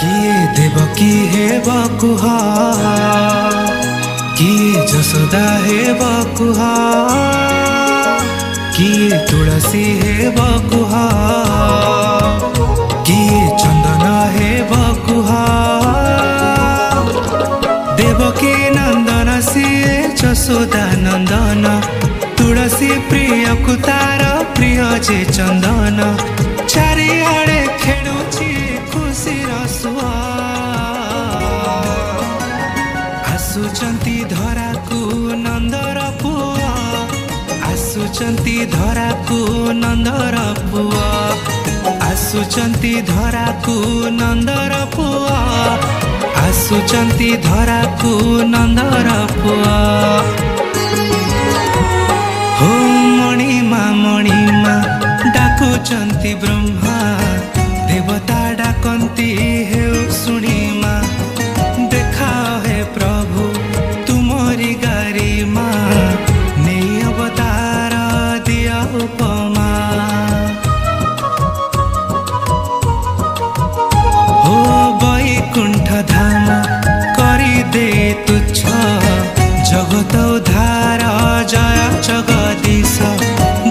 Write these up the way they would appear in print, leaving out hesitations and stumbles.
किए देवकी हे बकुहा किए जसोदा हे बकुहा किए तुलसी हे बकुहा किए चंदन हे बकुहा देवकी नंदन सिए जसोदा नंदन तुलसी प्रिय कुतार प्रिय जे चंदन चारिआडे खेलुची खुशी रसुआ आसुचंती धरा को नंदर पुआ आसुचंती धरा को नंदर पुआ आसुचंती धरा को नंदर पुआ आसुचंती धरा को नंदर पुआ हो मणिमा डाकुचंती ब्रह्मा देवता डाकंती हे शुणिमा देखा हे प्रभु तुमरी गारिमा नहीं अवतार दिया उपमा हो वैकुंठ धाम करी दे तुच्छ जगत उद्धार जय जगदीश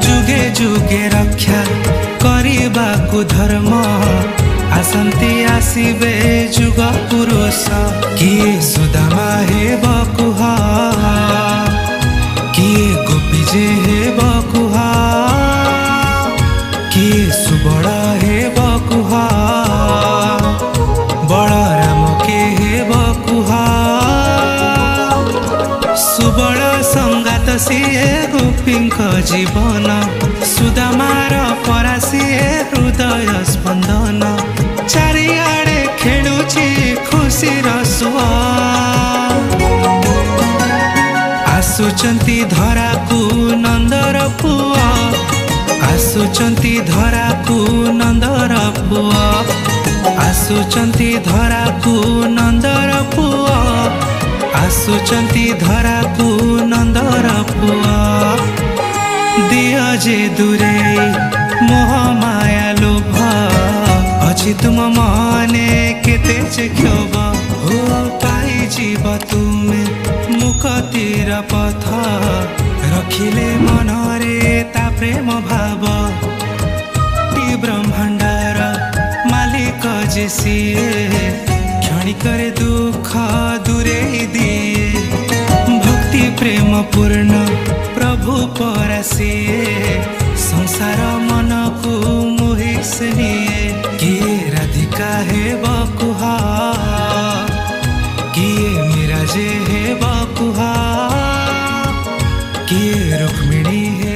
जुगे जुगे रक्षा करबाकु धर्म आसंती आसीबे जुग पुरुष किए सुदामा हे बकुहा किए गोपीजे हे बकुहा किए सुबल हे बकुहा बलराम के हे बकुहा सुबल संगात सिए गोपींक जीवन सुदामार परासीए हृदय स्पंदन चारिआडे खेलुची खुशी रसुआ आसुचंती धरा को नंदर पुआ आसुचंती धरा को नंदर पुआ आसुचंती धरा को नंदर पुआ आसुचंती धरा को नंदर पुआ दिया जे दूरे मोह माया लोभ अच्छी तुम मने केते जे क्षोभ हो पाई जीव तुमे मुक्तिर पथ रखिले मनरे ता प्रेम भाव ब्रह्मांडार मालिक जे सिए क्षणिकर दुख दूरे दिए भक्ति प्रेम पूर्ण प्रभु परसिए संसार मन को मोहि से निए किए राधिका हे बकुहा किए मीरा जे हे बकुहा किए रुक्मिणी हे